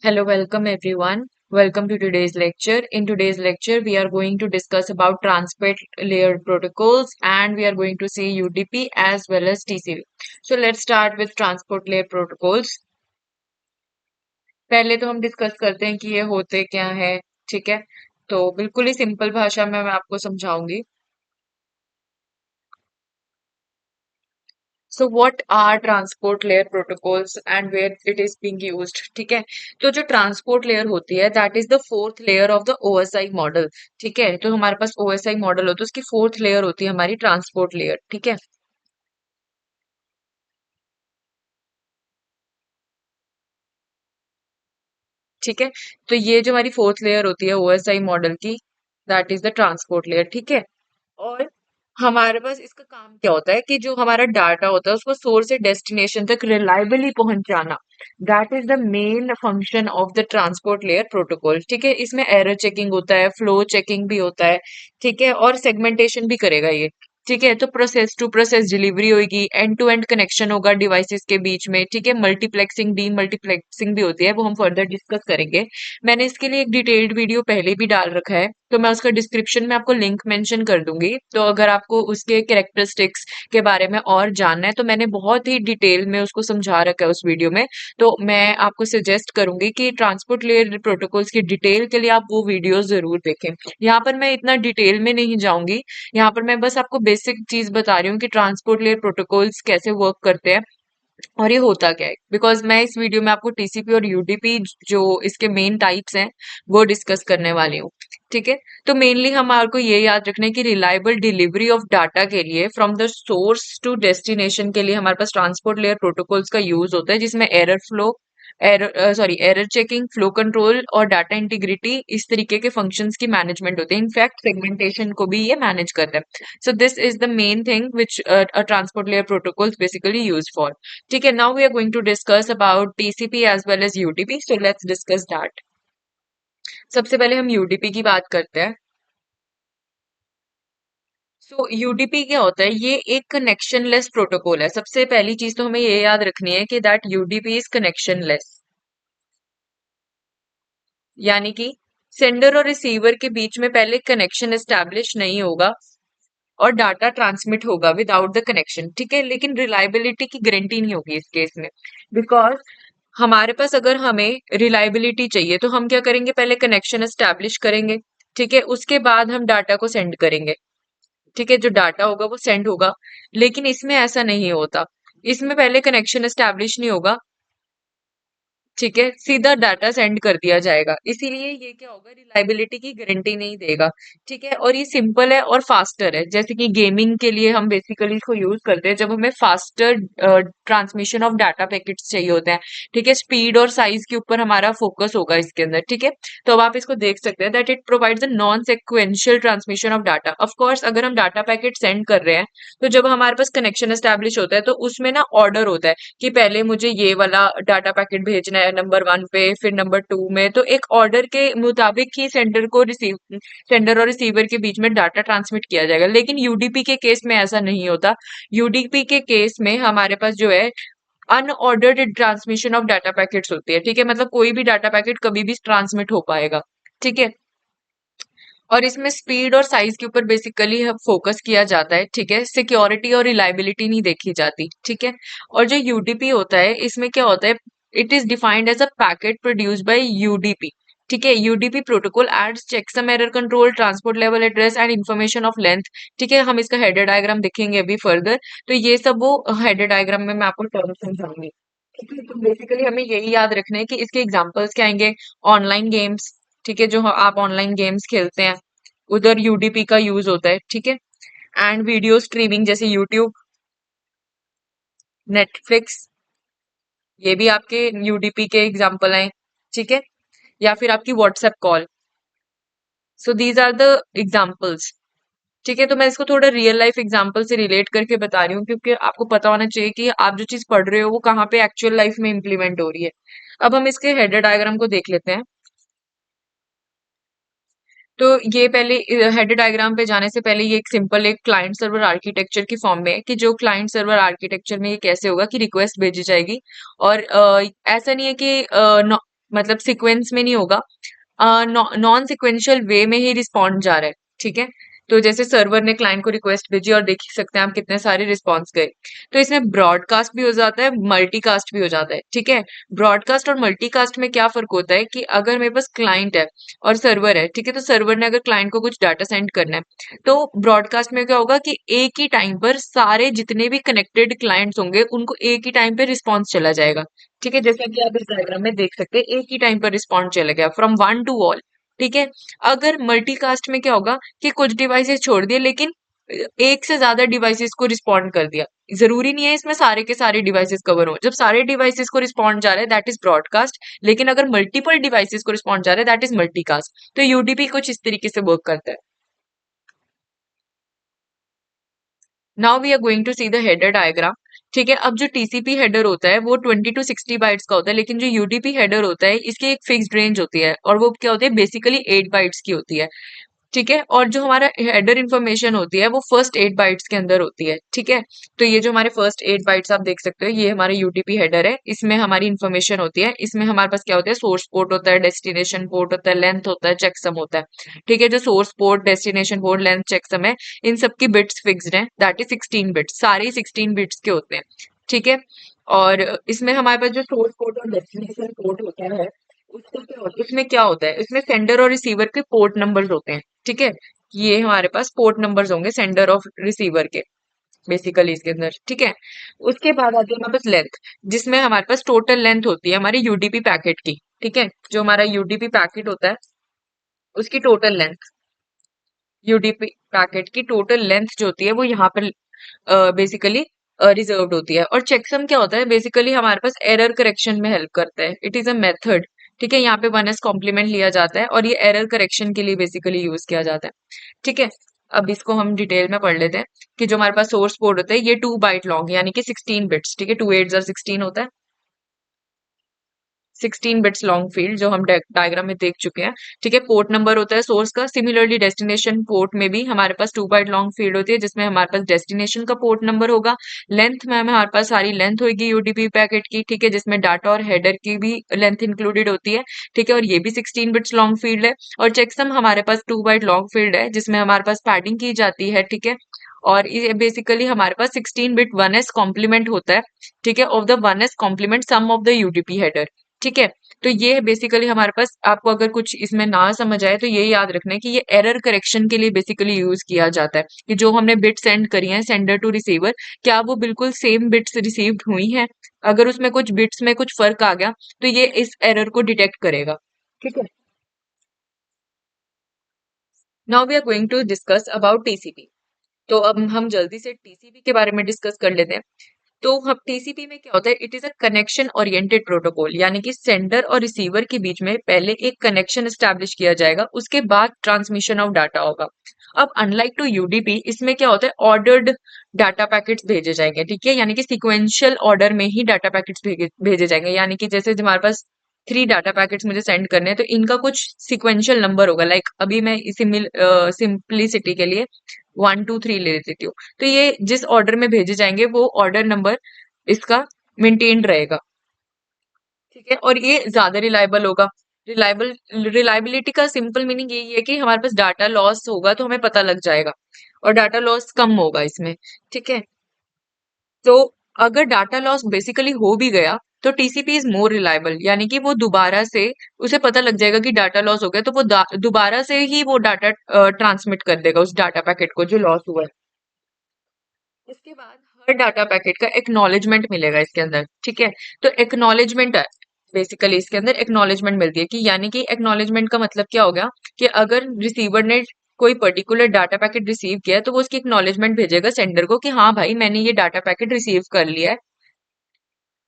Hello, welcome everyone. Welcome to today's lecture. In today's lecture, we are going to discuss about transport layer protocols and we are going to see UDP as well as TCP. So let's start with transport layer protocols. पहले तो हम discuss करते हैं कि ये होते क्या है, ठीक है? तो बिल्कुल ही सिंपल भाषा में मैं आपको समझाऊंगी. So what are transport layer protocols and where it is being used. ठीक है, तो जो ट्रांसपोर्ट लेयर होती है that is the fourth layer of the OSI model. ठीक है, तो हमारे पास ओएसआई मॉडल हो तो उसकी फोर्थ लेयर होती है हमारी ट्रांसपोर्ट लेयर. ठीक है, ठीक है, तो ये जो हमारी फोर्थ लेयर होती है ओएसआई मॉडल की that is the transport layer. ठीक है, और हमारे पास इसका काम क्या होता है कि जो हमारा डाटा होता है उसको सोर्स से डेस्टिनेशन तक रिलायबली पहुंचाना. That is the main function of the transport layer protocol. ठीक है, इसमें एरर चेकिंग होता है, फ्लो चेकिंग भी होता है. ठीक है, और सेगमेंटेशन भी करेगा ये. ठीक है, तो प्रोसेस टू प्रोसेस डिलीवरी होगी, एंड टू एंड कनेक्शन होगा डिवाइसेस के बीच में. ठीक है, मल्टीप्लेक्सिंग डी मल्टीप्लेक्सिंग भी होती है, वो हम फर्दर डिस्कस करेंगे. मैंने इसके लिए एक डिटेल्ड वीडियो पहले भी डाल रखा है, तो मैं उसका डिस्क्रिप्शन में आपको लिंक मेंशन कर दूंगी. तो अगर आपको उसके कैरेक्टरिस्टिक्स के बारे में और जानना है तो मैंने बहुत ही डिटेल में उसको समझा रखा है उस वीडियो में. तो मैं आपको सजेस्ट करूंगी कि ट्रांसपोर्ट लेयर प्रोटोकॉल्स की डिटेल के लिए आप वो वीडियो जरूर देखें. यहाँ पर मैं इतना डिटेल में नहीं जाऊंगी. यहाँ पर मैं बस आपको बेसिक चीज बता रही हूँ कि ट्रांसपोर्ट लेयर प्रोटोकॉल्स कैसे वर्क करते हैं और ये होता क्या है, बिकॉज मैं इस वीडियो में आपको टीसीपी और यूडीपी जो इसके मेन टाइप्स हैं वो डिस्कस करने वाली हूँ. ठीक है, तो मेनली हमारे को ये याद रखना है कि रिलायबल डिलीवरी ऑफ डाटा के लिए from the source to destination के लिए हमारे पास ट्रांसपोर्ट लेयर प्रोटोकॉल्स का यूज होता है, जिसमें error flow, error checking, flow control और डाटा इंटीग्रिटी इस तरीके के फंक्शंस की मैनेजमेंट होती है. इनफैक्ट सेगमेंटेशन को भी ये मैनेज करता है. So this is the main thing which a transport layer protocol is basically used for. ठीक है, now we are going to discuss about TCP as well as UDP. So let's discuss that. सबसे पहले हम UDP की बात करते हैं. सो UDP क्या होता है, ये एक कनेक्शनलेस प्रोटोकॉल है. सबसे पहली चीज तो हमें ये याद रखनी है कि दैट यूडीपी इज कनेक्शनलेस, यानी कि सेंडर और रिसीवर के बीच में पहले कनेक्शन एस्टैब्लिश नहीं होगा और डाटा ट्रांसमिट होगा विदाउट द कनेक्शन. ठीक है, लेकिन रिलायबिलिटी की गारंटी नहीं होगी इस केस में, बिकॉज हमारे पास अगर हमें रिलायबिलिटी चाहिए तो हम क्या करेंगे, पहले कनेक्शन एस्टैब्लिश करेंगे. ठीक है, उसके बाद हम डाटा को सेंड करेंगे. ठीक है, जो डाटा होगा वो सेंड होगा. लेकिन इसमें ऐसा नहीं होता, इसमें पहले कनेक्शन एस्टैब्लिश नहीं होगा. ठीक है, सीधा डाटा सेंड कर दिया जाएगा. इसीलिए ये क्या होगा, रिलायबिलिटी की गारंटी नहीं देगा. ठीक है, और ये सिंपल है और फास्टर है. जैसे कि गेमिंग के लिए हम बेसिकली इसको यूज करते हैं जब हमें faster transmission of data packets चाहिए होते हैं. ठीक है, स्पीड और साइज के ऊपर हमारा फोकस होगा इसके अंदर. ठीक है, तो अब आप इसको देख सकते हैं that it provides a non sequential transmission of data. Of course अगर हम डाटा पैकेट सेंड कर रहे हैं तो जब हमारे पास कनेक्शन एस्टैब्लिश होता है तो उसमें ना ऑर्डर होता है कि पहले मुझे ये वाला डाटा पैकेट भेजना है नंबर वन पे, फिर नंबर टू में. तो एक ऑर्डर के मुताबिक ही सेंडर और रिसीवर के बीच में डाटा ट्रांसमिट किया जाएगा. लेकिन यूडीपी के केस में ऐसा नहीं होता. यूडीपी के केस में हमारे पास जो है unordered transmission of data packets होती है. ठीक है, मतलब कोई भी डाटा पैकेट कभी भी ट्रांसमिट हो पाएगा. ठीक है, और इसमें स्पीड और साइज के ऊपर बेसिकली फोकस किया जाता है. ठीक है, सिक्योरिटी और रिलायबिलिटी नहीं देखी जाती. ठीक है, और जो यूडीपी होता है इसमें क्या होता है, it is defined as a packet produced by UDP. ठीक है, UDP protocol adds checksum error control, transport level address and information of length. ठीक है, हम इसका हेडर डायग्राम देखेंगे अभी फर्दर. तो ये सब वो हेडर डायग्राम में मैं आपको टर्म समझाऊंगी. ठीक है, तो बेसिकली हमें यही याद रखना है कि इसके एग्जांपल्स क्या आएंगे, ऑनलाइन गेम्स. ठीक है, जो आप ऑनलाइन गेम्स खेलते हैं उधर यूडीपी का यूज होता है. ठीक है, एंड वीडियो स्ट्रीमिंग जैसे यूट्यूब, नेटफ्लिक्स, ये भी आपके यूडीपी के एग्जांपल हैं. ठीक है, या फिर आपकी WhatsApp call. So these are the examples. ठीक है, तो मैं इसको थोड़ा रियल लाइफ एग्जांपल से रिलेट करके बता रही हूँ क्योंकि आपको पता होना चाहिए कि आप जो चीज पढ़ रहे हो वो कहाँ पे एक्चुअल लाइफ में इम्प्लीमेंट हो रही है. अब हम इसके हेडर डायग्राम को देख लेते हैं. तो ये पहले हेडर डायग्राम पे जाने से पहले ये एक सिंपल एक क्लाइंट सर्वर आर्किटेक्चर की फॉर्म में है कि जो क्लाइंट सर्वर आर्किटेक्चर में ये कैसे होगा कि रिक्वेस्ट भेजी जाएगी. और ऐसा नहीं है कि मतलब सीक्वेंस में नहीं होगा, नॉन सिक्वेंशियल वे में ही रिस्पॉन्ड जा रहा है। ठीक है, तो जैसे सर्वर ने क्लाइंट को रिक्वेस्ट भेजी और देख सकते हैं आप कितने सारे रिस्पॉन्स गए। तो इसमें ब्रॉडकास्ट भी हो जाता है, मल्टीकास्ट भी हो जाता है। ठीक है, ब्रॉडकास्ट और मल्टीकास्ट में क्या फर्क होता है कि अगर मेरे पास क्लाइंट है और सर्वर है, ठीक है, तो सर्वर ने अगर क्लाइंट को कुछ डाटा सेंड करना है, तो ब्रॉडकास्ट में क्या होगा कि एक ही टाइम पर सारे जितने भी कनेक्टेड क्लाइंट्स होंगे उनको एक ही टाइम पे रिस्पॉन्स चला जाएगा। ठीक है, जैसा कि आप इस डायग्राम में देख सकते हैं, एक ही टाइम पर रिस्पॉन्ड चला गया फ्रॉम वन टू ऑल। ठीक है, अगर मल्टीकास्ट में क्या होगा कि कुछ डिवाइसेस छोड़ दिए लेकिन एक से ज्यादा डिवाइसेस को रिस्पॉन्ड कर दिया। जरूरी नहीं है इसमें सारे के सारे डिवाइसेस कवर हो। जब सारे डिवाइसेस को रिस्पॉन्ड जा रहा है दैट इज ब्रॉडकास्ट, लेकिन अगर मल्टीपल डिवाइसेस को रिस्पॉन्ड जा रहा है दैट इज मल्टीकास्ट। तो यूडीपी कुछ इस तरीके से वर्क करता है। Now we are going to see the header diagram. ठीक है, अब जो टीसीपी हेडर होता है वो 20 to 60 बाइट्स का होता है, लेकिन जो यूडीपी हेडर होता है इसकी एक फिक्स्ड रेंज होती है और वो क्या होती है, बेसिकली 8 बाइट्स की होती है। ठीक है, और जो हमारा हेडर इंफॉर्मेशन होती है वो फर्स्ट 8 बाइट्स के अंदर होती है। ठीक है, तो ये जो हमारे फर्स्ट 8 बाइट्स आप देख सकते हो, ये हमारा यूटीपी हेडर है, इसमें हमारी इंफॉर्मेशन होती है। इसमें हमारे पास क्या होता है, सोर्स पोर्ट होता है, डेस्टिनेशन पोर्ट होता है, लेंथ होता है, चेकसम होता है। ठीक है, जो source port, destination port, length, checksum है, इन सबकी बिट्स फिक्स्ड हैं, दैट इज 16 बिट्स, सारे 16 बिट्स के होते हैं। ठीक है, और इसमें हमारे पास जो सोर्स पोर्ट और डेस्टिनेशन पोर्ट होता है उसका क्या होता है, उसमें क्या होता है, इसमें सेंडर और रिसीवर के पोर्ट नंबर्स होते हैं। ठीक है, ये हमारे पास पोर्ट नंबर्स होंगे सेंडर और रिसीवर के, बेसिकली इसके अंदर। ठीक है, उसके बाद आती है हमारे पास लेंथ, जिसमें हमारे पास टोटल लेंथ होती है हमारी यूडीपी पैकेट की। ठीक है, जो हमारा यूडीपी पैकेट होता है उसकी टोटल लेंथ, यूडीपी पैकेट की टोटल लेंथ जो होती है वो यहाँ पर बेसिकली रिजर्व्ड होती है। और चेकसम क्या होता है, बेसिकली हमारे पास एरर करेक्शन में हेल्प करता है, इट इज अ मेथड। ठीक है, यहाँ पे 1s कॉम्प्लीमेंट लिया जाता है और ये एरर करेक्शन के लिए बेसिकली यूज किया जाता है। ठीक है, अब इसको हम डिटेल में पढ़ लेते हैं कि जो हमारे पास सोर्स कोड होता है ये 2 बाइट लॉन्ग यानी कि 16 बिट्स। ठीक है, 2 8 16 होता है, 16 बिट्स लॉन्ग फील्ड जो हम डायग्राम में देख चुके हैं। ठीक है, पोर्ट नंबर होता है सोर्स का। सिमिलरली डेस्टिनेशन पोर्ट में भी हमारे पास 2 बाइट लॉन्ग फील्ड होती है जिसमें हमारे पास डेस्टिनेशन का पोर्ट नंबर होगा। लेंथ में हमारे पास सारी लेंथ होगी यूडीपी पैकेट की। ठीक है, जिसमें डाटा और हेडर की भी लेंथ इंक्लूडेड होती है। ठीक है, और ये भी 16 बिट्स लॉन्ग फील्ड है। और चेकसम हमारे पास 2 बाइट लॉन्ग फील्ड है जिसमें हमारे पास पैडिंग की जाती है। ठीक है, और ये बेसिकली हमारे पास 16 बिट 1s कॉम्प्लीमेंट होता है। ठीक है, of the 1s complement sum of the UDP header. ठीक है, तो ये है बेसिकली हमारे पास। आपको अगर कुछ इसमें ना समझ आए तो ये याद रखना है कि ये एरर करेक्शन के लिए बेसिकली यूज किया जाता है कि जो हमने बिट सेंड करी है सेंडर टू रिसीवर, क्या वो बिल्कुल सेम बिट्स रिसीव्ड हुई हैं। अगर उसमें कुछ बिट्स में कुछ फर्क आ गया तो ये इस एरर को डिटेक्ट करेगा। ठीक है, now we are going to discuss about TCP. तो अब हम जल्दी से टीसीपी के बारे में डिस्कस कर लेते हैं। तो हम टीसीपी में क्या होता है, it is a connection oriented protocol, यानी कि सेंडर और रिसीवर के बीच में पहले एक कनेक्शन एस्टैब्लिश किया जाएगा, उसके बाद ट्रांसमिशन ऑफ डाटा होगा। अब अनलाइक टू यूडीपी, इसमें क्या होता है, ऑर्डर्ड डाटा पैकेट्स भेजे जाएंगे। ठीक है, यानी कि सिक्वेंशियल ऑर्डर में ही डाटा पैकेट्स भेजे जाएंगे। यानी कि जैसे हमारे पास 3 डाटा पैकेट्स मुझे सेंड करने हैं तो इनका कुछ सिक्वेंशियल नंबर होगा। लाइक अभी मैं सिंपलिसिटी के लिए 1 2 3 ले लेती हूँ। तो ये जिस ऑर्डर में भेजे जाएंगे वो ऑर्डर नंबर इसका मेंटेन्ड रहेगा। ठीक है, और ये ज्यादा रिलायबल होगा। रिलायबिलिटी का सिंपल मीनिंग यही है कि हमारे पास डाटा लॉस होगा तो हमें पता लग जाएगा, और डाटा लॉस कम होगा इसमें। ठीक है, तो अगर डाटा लॉस बेसिकली हो भी गया तो टीसीपी इज मोर रिलायबल, यानी कि वो दोबारा से उसे पता लग जाएगा कि डाटा लॉस हो गया तो वो दोबारा से ही वो डाटा ट्रांसमिट कर देगा उस डाटा पैकेट को जो लॉस हुआ है। इसके बाद हर डाटा पैकेट का एक्नॉलेजमेंट मिलेगा इसके अंदर। ठीक है, तो एक्नॉलेजमेंट है, बेसिकली इसके अंदर एक्नॉलेजमेंट मिलती है कि यानी कि एक्नॉलेजमेंट का मतलब क्या हो गया कि अगर रिसीवर ने कोई पर्टिकुलर डाटा पैकेट रिसीव किया है तो वो उसकी एक्नॉलेजमेंट भेजेगा सेंडर को कि हाँ भाई मैंने ये डाटा पैकेट रिसीव कर लिया है।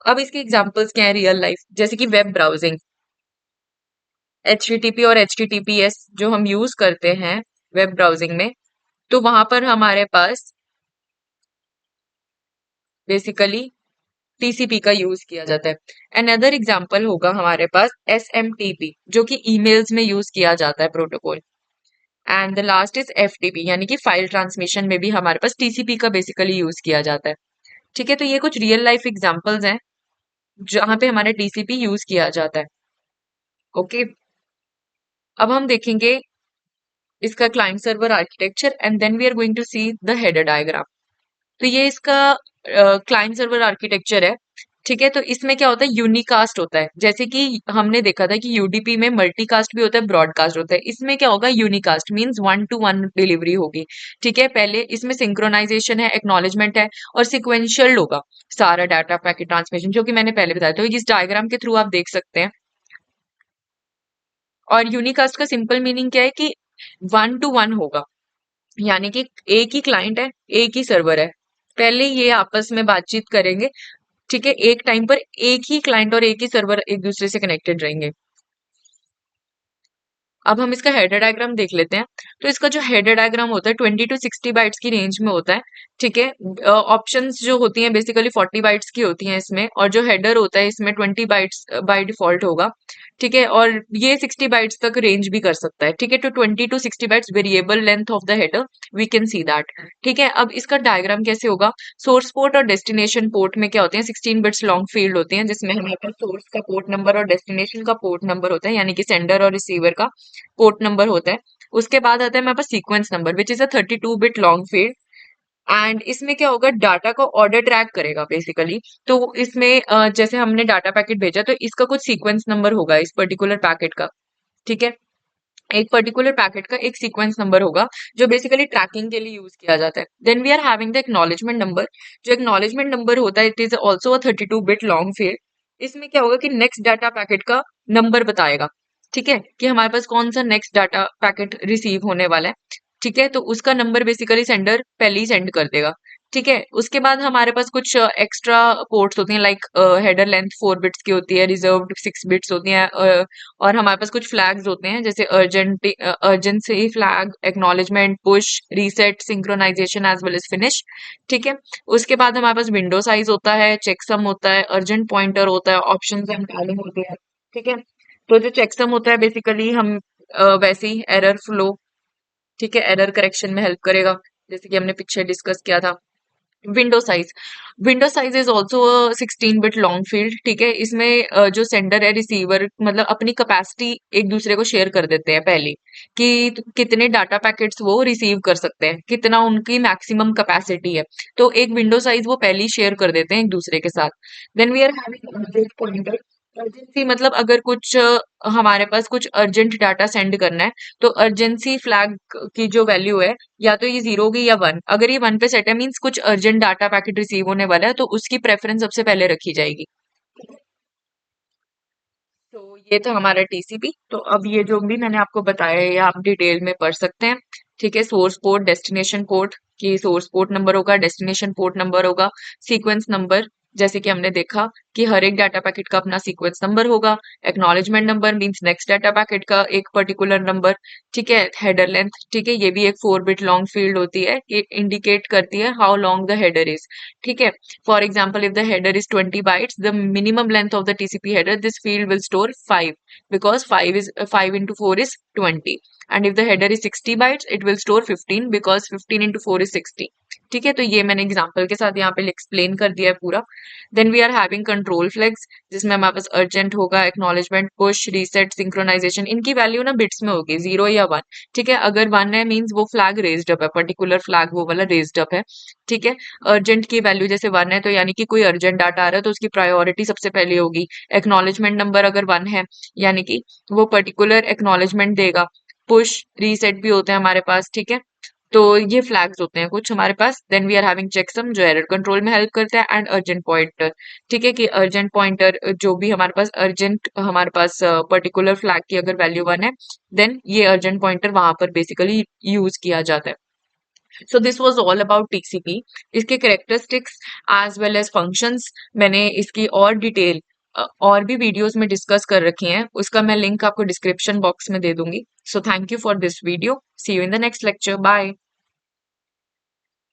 अब इसके एग्जांपल्स क्या है रियल लाइफ, जैसे कि वेब ब्राउजिंग, एचटीटीपी और एचटीटीपीएस जो हम यूज करते हैं वेब ब्राउजिंग में, तो वहां पर हमारे पास बेसिकली टीसीपी का यूज किया जाता है। अनदर एग्जांपल होगा हमारे पास एसएमटीपी जो कि ईमेल्स में यूज किया जाता है protocol. And the last is FTP, यानी कि फाइल ट्रांसमिशन में भी हमारे पास टीसीपी का बेसिकली यूज किया जाता है। ठीक है, तो ये कुछ रियल लाइफ एग्जांपल्स हैं जहां पे हमारे टीसीपी यूज किया जाता है। ओके, अब हम देखेंगे इसका client server architecture and then we are going to see the header diagram. तो ये इसका क्लाइंट सर्वर आर्किटेक्चर है। ठीक है, तो इसमें क्या होता है, यूनिकास्ट होता है। जैसे कि हमने देखा था कि यूडीपी में मल्टीकास्ट भी होता है, ब्रॉडकास्ट होता है। इसमें क्या होगा, यूनिकास्ट मींस 1 to 1 डिलीवरी होगी। ठीक है, पहले इसमें सिंक्रोनाइजेशन है, एक्नॉलेजमेंट है और सिक्वेंशियल होगा सारा डाटा पैकेट ट्रांसमिशन, जो कि मैंने पहले बताया। तो इस डायग्राम के थ्रू आप देख सकते हैं। और यूनिकास्ट का सिंपल मीनिंग क्या है कि 1 to 1 होगा, यानी कि एक ही क्लाइंट है, एक ही सर्वर है, पहले ये आपस में बातचीत करेंगे। ठीक है, एक टाइम पर एक ही क्लाइंट और एक ही सर्वर एक दूसरे से कनेक्टेड रहेंगे। अब हम इसका हेडर डायग्राम देख लेते हैं। तो इसका जो हेडर डायग्राम होता है 20 to 60 बाइट्स की रेंज में होता है। ठीक है, ऑप्शंस जो होती हैं बेसिकली 40 बाइट्स की होती हैं इसमें, और जो हेडर होता है इसमें 20 बाइट्स बाय डिफॉल्ट होगा। ठीक है, और ये 60 बाइट्स तक रेंज भी कर सकता है। ठीक है, तो 20 to 60 bytes variable length of the header, we can see that. ठीक है, अब इसका डायग्राम कैसे होगा, सोर्स पोर्ट और डेस्टिनेशन पोर्ट में क्या होते हैं, 16 बिट्स लॉन्ग फील्ड होती हैं, जिसमें हमारे पास सोर्स का पोर्ट नंबर और डेस्टिनेशन का पोर्ट नंबर होता है, यानी कि सेंडर और रिसीवर का पोर्ट नंबर होता है। उसके बाद आता है हमारे पास sequence number which is a 32 bit long field. And इसमें क्या होगा, डाटा का ऑर्डर ट्रैक करेगा बेसिकली। तो इसमें जैसे हमने डाटा पैकेट भेजा तो इसका कुछ सीक्वेंस नंबर होगा इस पर्टिकुलर पैकेट का। ठीक है, एक पर्टिकुलर पैकेट का एक सीक्वेंस नंबर होगा जो बेसिकली ट्रैकिंग के लिए यूज किया जाता है। Then we are having the acknowledgement number. जो एक्नॉलेजमेंट नंबर होता है it is also a 32 bit long field. इसमें क्या होगा कि नेक्स्ट डाटा पैकेट का नंबर बताएगा। ठीक है, कि हमारे पास कौन सा नेक्स्ट डाटा पैकेट रिसीव होने वाला है। ठीक है, तो उसका नंबर बेसिकली सेंडर पहले ही सेंड कर देगा। ठीक है, उसके बाद हमारे पास कुछ एक्स्ट्रा पोर्ट्स होती हैं, लाइक हेडर लेंथ 4 बिट्स की होती है, रिजर्व्ड 6 बिट्स होती हैं, और हमारे पास कुछ फ्लैग्स होते हैं जैसे urgency flag, acknowledgement, push, reset, synchronization as well as finish. ठीक है, उसके बाद हमारे पास विंडो साइज होता है, चेकसम होता है, अर्जेंट पॉइंटर होता है, ऑप्शंस एंड टैलिंग होती है। ठीक है, तो जो चेकसम होता है बेसिकली हम वैसे ही एरर फ्लो, ठीक है, एरर करेक्शन में हेल्प करेगा, जैसे कि हमने पीछे डिस्कस किया था। Window size, window size is also 16 bit long field. ठीक है, इसमें जो सेंडर है, रिसीवर मतलब अपनी कैपेसिटी एक दूसरे को शेयर कर देते हैं पहले, कि कितने डाटा पैकेट्स वो रिसीव कर सकते हैं, कितना उनकी मैक्सिमम कैपेसिटी है। तो एक विंडो साइज वो पहले ही शेयर कर देते हैं एक दूसरे के साथ। Then we are having urgent pointer. Urgency मतलब अगर कुछ हमारे पास कुछ अर्जेंट डाटा सेंड करना है, तो अर्जेंसी फ्लैग की जो वैल्यू है, या तो ये 0 होगी या 1। अगर ये 1 पे सेट है मींस कुछ अर्जेंट डाटा पैकेट रिसीव होने वाला है, तो उसकी प्रेफरेंस सबसे पहले रखी जाएगी। तो ये था हमारा टीसीपी। तो अब ये जो भी मैंने आपको बताया है ये आप डिटेल में पढ़ सकते हैं। ठीक है, सोर्स पोर्ट, डेस्टिनेशन पोर्ट, की सोर्स पोर्ट नंबर होगा, डेस्टिनेशन पोर्ट नंबर होगा, सीक्वेंस नंबर, जैसे कि हमने देखा कि हर एक डाटा पैकेट का अपना सीक्वेंस नंबर होगा। Acknowledgement number means next data packet का एक पर्टिकुलर नंबर। ठीक है, हेडर लेंथ, ठीक है, ये भी एक 4 बिट लॉन्ग फील्ड होती है, ये इंडिकेट करती है how long the header is. ठीक है, for example, if the header is 20 bytes, the minimum length of the TCP header, this field will store 5, because 5 into 4 is 20. And if the header is 60 bytes, it will store 15, because 15 into 4 is 60. ठीक है, तो ये मैंने example के साथ यहाँ पे explain कर दिया है पूरा। Then we are having control flags, जिसमें हमारे पास अर्जेंट होगा, एक्नॉलेजमेंट, पुश, रीसेट, सिंक्रोनाइजेशन। इनकी वैल्यू ना बिट्स में होगी, 0 या 1। ठीक है, अगर 1 है मींस वो फ्लैग रेज्ड अप है, पर्टिकुलर फ्लैग वो वाला रेज्ड अप है। ठीक है, अर्जेंट की वैल्यू जैसे 1 है, तो यानी कि कोई अर्जेंट डाटा आ रहा है तो उसकी प्रायोरिटी सबसे पहले होगी। एक्नॉलेजमेंट नंबर अगर 1 है, यानी कि वो पर्टिकुलर एक्नॉलेजमेंट देगा। पुश, रीसेट भी होते हैं हमारे पास। ठीक है, तो ये फ्लैग्स होते हैं कुछ हमारे पास। Then we are having checksum जो एरर कंट्रोल में हेल्प करता है, एंड अर्जेंट पॉइंटर। ठीक है, कि अर्जेंट पॉइंटर जो भी हमारे पास अर्जेंट, हमारे पास पर्टिकुलर फ्लैग की अगर वैल्यू 1 है, देन ये अर्जेंट पॉइंटर वहां पर बेसिकली यूज किया जाता है। So this was all about TCP. इसके characteristics as well as functions मैंने इसकी और डिटेल और भी वीडियोस में डिस्कस कर रखी हैं, उसका मैं लिंक आपको डिस्क्रिप्शन बॉक्स में दे दूंगी। So thank you for this video, see you in the next lecture, bye.